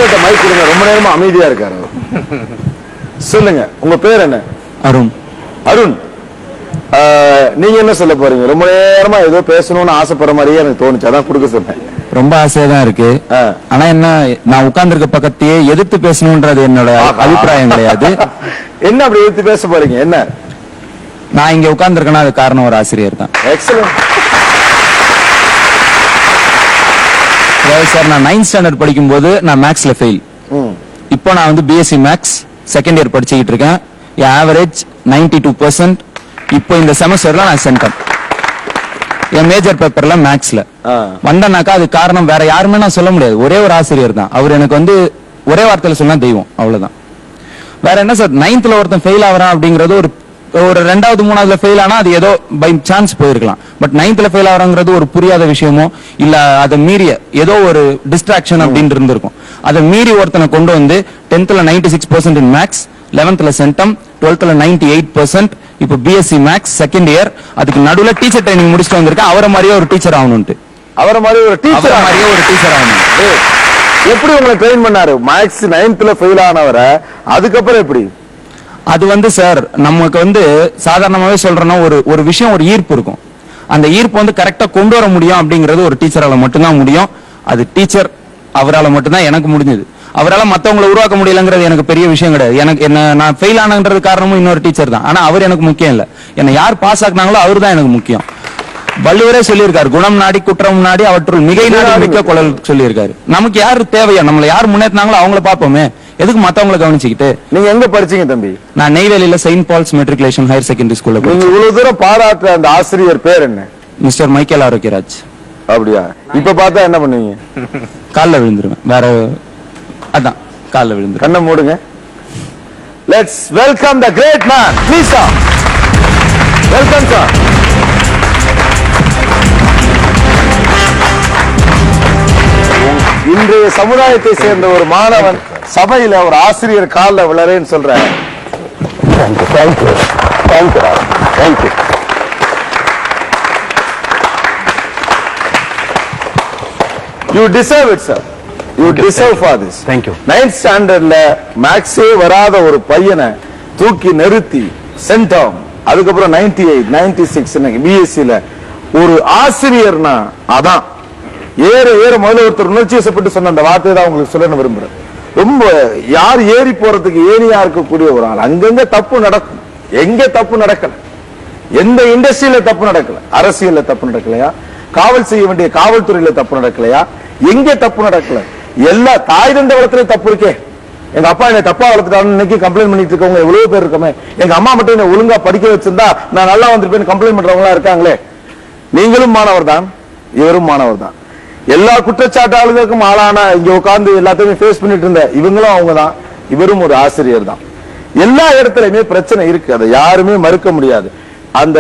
சார்கிட்ட மைக் கொடுங்க. ரொம்ப நேரமா அமைதியா இருக்காரு. சொல்லுங்க, உங்க பேர் என்ன? அருண். அருண், நீங்க என்ன சொல்ல போறீங்க? ரொம்ப நேரமா ஏதோ பேசணும்னு ஆசைப்படுற மாதிரியே எனக்கு தோணுச்சு, அதான் கொடுக்க சொன்னேன். ரொம்ப ஆசையா தான் இருக்கு. ஆனா என்ன, நான் உட்கார்ந்துருக்க பக்கத்தையே எதிர்த்து பேசணும்ன்றது என்னோட அபிப்பிராயம் கிடையாது. என்ன அப்படி எதிர்த்து பேச போறீங்க? என்ன, நான் இங்க உட்கார்ந்துருக்கேன்னா அது காரணம் ஒரு ஆசிரியர் தான். Excellent sir. நான் 9th ஸ்டாண்டர்ட் படிக்கும் போது நான் மேக்ஸ்ல ஃபெயில். இப்போ நான் வந்து பிஎஸ்சி மேக்ஸ் செகண்ட் இயர் படிச்சுக்கிட்டு இருக்கேன். என் ஆவரேஜ் 92%. இப்போ இந்த செமஸ்டர்ல நான் சென்டம். என் மேஜர் பேப்பர்ல மேக்ஸ்ல வந்தனாக்கா அது காரணம் வேற யாருமே நான் சொல்ல முடியாது, ஒரே ஒரு ஆசிரியர் தான். அவர் எனக்கு வந்து ஒரே வார்த்தையில சொன்னா தெய்வம், அவ்வளவுதான். வேற என்ன சார், 9th ஒருத்தன் ஃபெயில் ஆகிறான் அப்படிங்கறது ஒரு 2வது 3வதுல ஃபெயில் ஆனா அது ஏதோ பை சான்ஸ் போயிருக்கலாம். பட் 9th ஃபெயில் ஆகிறாங்கிறது ஒரு புரியாத விஷயமோ இல்ல அதை மீறிய ஏதோ ஒரு டிஸ்ட்ராக்ஷன் அப்படின்னு இருந்திருக்கும். அதை மீறி ஒருத்தனை கொண்டு வந்து 10th 96% இன் மேக்ஸ், 11th சென்டம், 12th 98%. இப்போ பிஎஸ்சி மேக்ஸ் செகண்ட் இயர். அதுக்கு நடுவுல டீச்சர் ட்ரைனிங் முடிச்சுட்டு வந்திருக்கேன். அவரை மாதிரியே ஒரு டீச்சர் ஆகணும்ட்டு. அவரை மாதிரியே ஒரு டீச்சர் ஆகணும். எப்படி உங்களை ட்ரெயின் பண்ணாரு? மேக்ஸ் 9th ஃபெயில் ஆனவரை அதுக்கப்புறம் எப்படி? அது வந்து சார், நமக்கு வந்து சாதாரணமாவே சொல்றோம்னா ஒரு விஷயம், ஒரு ஈர்ப்பு இருக்கும். அந்த ஈர்ப்பு வந்து கரெக்டா கொண்டு வர முடியும் அப்படிங்கிறது ஒரு டீச்சரால மட்டும்தான் முடியும். அது டீச்சர் அவரால் மட்டும்தான் எனக்கு முடிஞ்சது. அவரால் மத்தவங்களை உருவாக்க முடியலங்கிறது எனக்கு பெரிய விஷயம் கிடையாது. எனக்கு என்ன, நான் ஃபெயில் ஆனது காரணமும் இன்னொரு டீச்சர் தான். ஆனா அவர் எனக்கு முக்கியம் இல்ல. என்னை யார் பாஸ் ஆக்குனாங்களோ அவர் தான் எனக்கு முக்கியம். வள்ளுவரே சொல்லியிருக்காரு, குணம் நாடி குற்றம் நாடி அவற்றுள் மிகை நாடி மிக்க குழல் சொல்லியிருக்காரு. நமக்கு யாரு தேவையா, நம்மளை யார் முன்னேற்றினாங்களோ அவங்கள பார்ப்போமே, எதுக்கு மத்தவங்களை கவனிச்சுக்கிட்டு. நீங்க எங்க படிச்சீங்க தம்பி? நான் நெய்வேலியில saint Paul's matriculation higher secondary ஸ்கூல்ல. நீங்க இவ்வளவு தூரம் பாராட்டுற அந்த ஆசிரியர் பேர் என்ன? Mister Michael Arockiaraj. அப்படியா? இப்ப பார்த்தா என்ன பண்ணுவீங்க? காலில் விழுந்துருவேன். வேற அதான், காலில் விழுந்துரு. கண்ணை மூடுங்க. Let's welcome the great man. Please sir, welcome sir. இன்றைய சமுதாயத்தை சேர்ந்த ஒரு மாணவன் சபையில ஒரு ஆசிரியர் காலில் விழறேன்னு சொல்றேன். You deserve it, sir. You deserve for this. Thank you. 9th ஸ்டாண்டர்ட்ல மேக்ஸே வராத ஒரு பையனை தூக்கி நிறுத்தி சென்டம், அதுக்கப்புறம் 98, 96 பிஎஸ்சில ஒரு ஆசிரியர்னா அதான். ஏற ஏற முதல்ல ஒருத்தர் உணர்ச்சியப்பட்டு சொன்ன அந்த வார்த்தையை தான் உங்களுக்கு சொல்ல விரும்புறேன். ரொம்ப யார் ஏறி போறதுக்கு ஏனியா இருக்கக்கூடிய ஒரு ஆள். அங்கங்க தப்பு நடக்கும், எங்க தப்பு நடக்கல, எந்த இண்டஸ்ட்ரியில தப்பு நடக்கல, அரசியல்ல தப்பு நடக்கலையா, காவல் செய்ய வேண்டிய காவல்துறையில தப்பு நடக்கலையா, எங்க தப்பு நடக்கல, எல்லா தாய் தந்த வளத்திலும் தப்பு இருக்கே. எங்க அப்பா என்ன தப்பா வளர்த்துட்டான்னு இன்னைக்கு கம்ப்ளைண்ட் பண்ணிட்டு இருக்கவங்க எவ்வளவு பேர் இருக்கமே. எங்க அம்மா மட்டும் என்ன ஒழுங்கா படிக்க வச்சிருந்தா நான் நல்லா வந்திருப்பேன் கம்ப்ளைண்ட் பண்றவங்களா இருக்காங்களே. நீங்களும் மாணவர் தான், இவரும் மாணவர் தான். எல்லா குற்றச்சாட்டாளர்களுக்கும் ஆளான இங்க உட்கார்ந்து எல்லாத்தையுமே ஃபேஸ் பண்ணிட்டு இருந்த இவங்களும் அவங்க தான், இவரும் ஒரு ஆசிரியர் தான். எல்லா இடத்துலயுமே பிரச்சனை இருக்கு, அதை யாருமே மறுக்க முடியாது. அந்த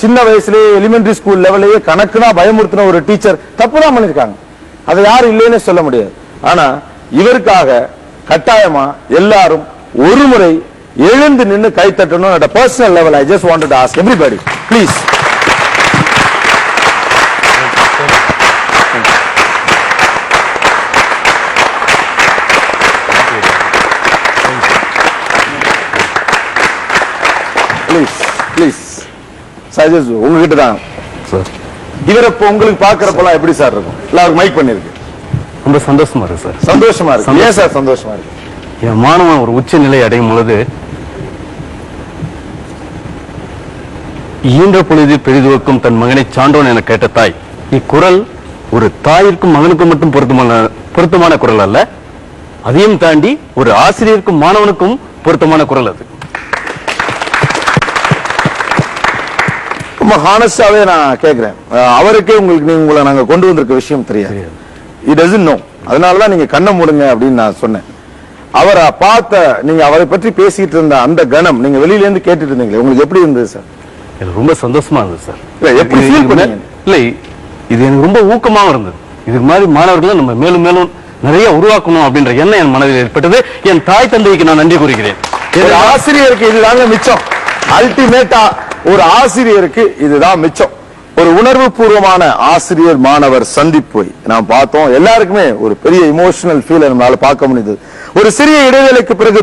சின்ன வயசுலயே எலிமெண்டரி ஸ்கூல் லெவலையே கணக்குனா பயமுறுத்தின ஒரு டீச்சர் தப்புதான் பண்ணிருக்காங்க, அதை யாரும் இல்லைன்னு சொல்ல முடியாது. ஆனா இவருக்காக கட்டாயமா எல்லாரும் ஒரு முறை எழுந்து நின்று கை தட்டணும். at a personal level I just wanted to ask everybody, please. Please சஜஸ் உங்ககிட்ட தான் சார். இவரை இப்போ உங்களுக்கு பாக்குறப்பெல்லாம் எப்படி சார் இருக்கும்? எல்லாருக்கும் மைக் பண்ணிருக்கு. ரொம்ப சந்தோஷமா இருக்கு சார். சந்தோஷமா இருக்கு. ஏன் சார் சந்தோஷமா இருக்கு? என் மாணவன் ஒரு உச்ச நிலை அடையும் பொழுது ஈன்ற பொழுது பெரிதுவக்கும் தன் மகனை சான்றோன் என கேட்ட தாய். இக்குரல் ஒரு தாயிற்கும் மகனுக்கும் மட்டும் பொருத்தமான குரல் அல்ல, அதையும் தாண்டி ஒரு ஆசிரியருக்கும் மாணவனுக்கும் பொருத்தமான குரல் அது. ரொம்ப ஹானஸ்டாவே நான் கேட்கிறேன், அவருக்கே உங்களை நாங்க கொண்டு வந்திருக்க விஷயம் தெரியாது. He doesn't know. அதனாலதான் நீங்க கண்ணை மூடுங்க அப்படின்னு நான் சொன்னேன். அவரை பார்த்த நீங்க அவரை பற்றி பேசிட்டு இருந்த அந்த கணம் நீங்க வெளியில இருந்து கேட்டுட்டு இருந்தீங்களே, உங்களுக்கு எப்படி இருந்தது சார்? எனக்கு ரொம்ப சந்தோஷமா இருந்தது சார். எப்படி ஃபீல் பண்ணீங்க? இல்லை, இது எனக்கு ரொம்ப ஊக்கமாக இருந்தது. இது மாதிரி மாணவர்களை நம்ம மேலும் மேலும் நிறைய உருவாக்கணும் அப்படின்ற எண்ணம் என் மனதில் ஏற்பட்டது. என் தாய் தந்தைக்கு நான் நன்றி கூறுகிறேன். ஆசிரியருக்கு இதுதாங்க மிச்சம். அல்டிமேட்டா ஒரு ஆசிரியருக்கு இதுதான் மிச்சம். ஒரு உணர்வு பூர்வமான ஆசிரியர் மாணவர் சந்திப்பை நாம் பார்த்தோம். எல்லாருக்குமே ஒரு பெரிய இமோஷனல் ஃபீல் நம்மளால பார்க்க முடியுது. ஒரு சிறிய இடைவேளைக்கு பிறகு